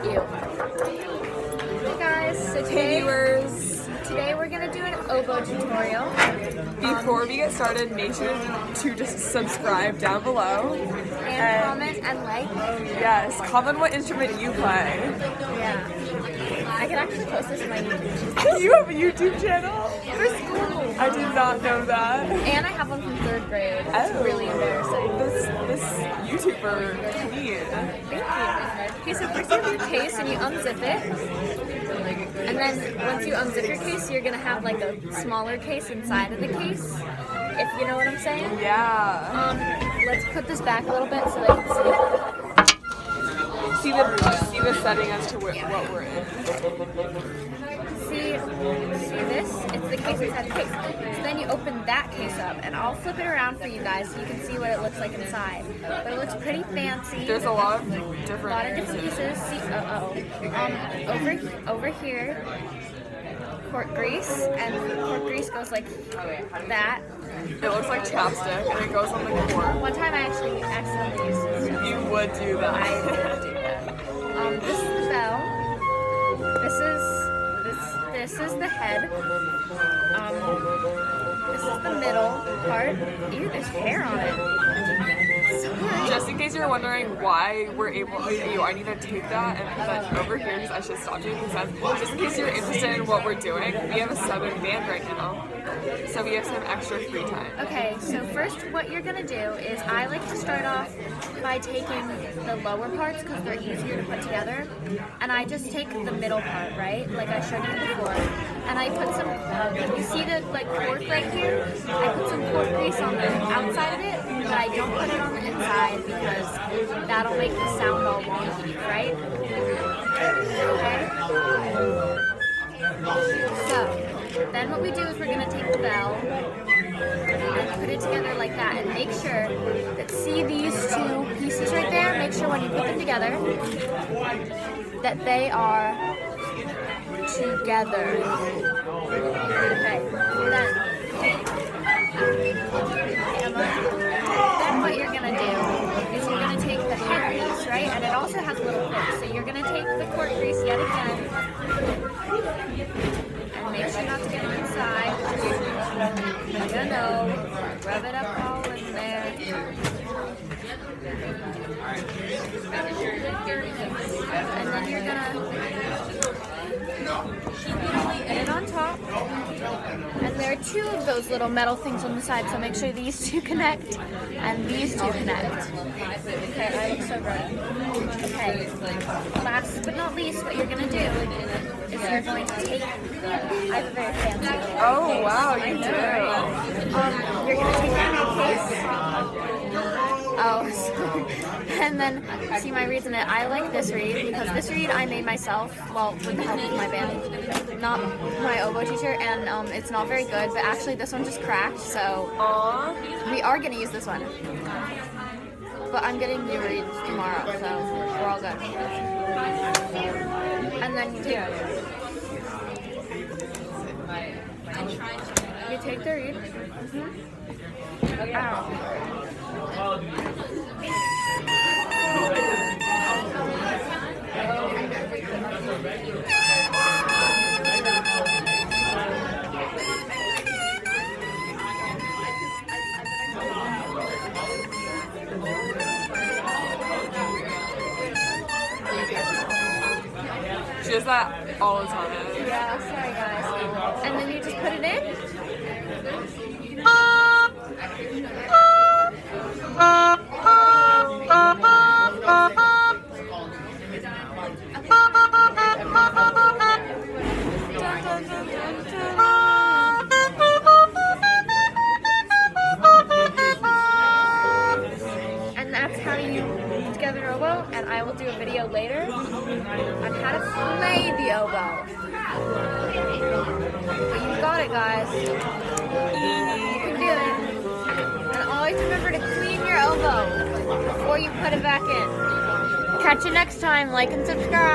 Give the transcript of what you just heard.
You. Hey guys, so Hey viewers! today we're gonna do an oboe tutorial. Before we get started, make sure to just subscribe down below. And comment and like. Yes, comment what instrument you play. Yeah. I can actually post this on my YouTube channel. You have a YouTube channel? For school. I did not know that. And I have one from 3rd grade. It's really embarrassing. This YouTuber queen. Thank you. Okay, so first you have your case and you unzip it. And then once you unzip your case, you're gonna have like a smaller case inside of the case. If you know what I'm saying? Yeah. Let's put this back a little bit so they can See the setting as to what we're in. see this? It's the case inside the case. So then you open that case up, and I'll flip it around for you guys so you can see what it looks like inside. But it looks pretty fancy. There's a lot of different pieces. See, over here, cork grease, and cork grease goes like that. It looks like chapstick, and it goes on the cork. One time I actually accidentally used this. You would do that. I would do that. This is the bell. This is the head. This is the middle part. Ew, there's hair on it. Sorry. Just in case you're wondering why we're able to, I need to take that and put that over here because I should stop doing this. Just in case you're interested in what we're doing, we have a 7 band right now. So we have some extra free time. Okay, so first what you're gonna do is I like to start off by taking the lower parts because they're easier to put together. And I just take the middle part, right? Like I showed you before. And I put some, you see the like cork right here? I put some cork grease on the outside of it, but I don't put it on the inside because that'll make the sound all wonky, right? Okay? So, then what we do is we're going to take the bell and put it together like that and make sure that, see these 2 pieces right there? Make sure when you put them together that they are together. Okay, then what you're going to do is you're going to take the head piece, right? And it also has a little cork. So you're going to take the cork grease yet again. Make sure not to get it inside. You're gonna know. Rub it up all in there. And then you're gonna get it on top. And there are 2 of those little metal things on the side, so make sure these 2 connect and these 2 connect. Okay, I look so ready. Okay, last but not least, what you're gonna do is you're going to take, I have a very fancy little Oh case. wow, you do. You're going to take that case. Oh, and then, see my reeds in it. I like this reed because this reed I made myself, well, with the help of my band, not my oboe teacher, and it's not very good, but actually this one just cracked, so we are going to use this one. But I'm getting new reeds tomorrow, so we're all good. And then you take the reed. Ow. She does that all the time. Yeah, sorry guys. And then you just put it in. And that's how you put together an oboe, and I will do a video later on how to play the oboe. But you've got it, guys. You can do it. And always remember to clean your oboe before you put it back in. Catch you next time. Like and subscribe.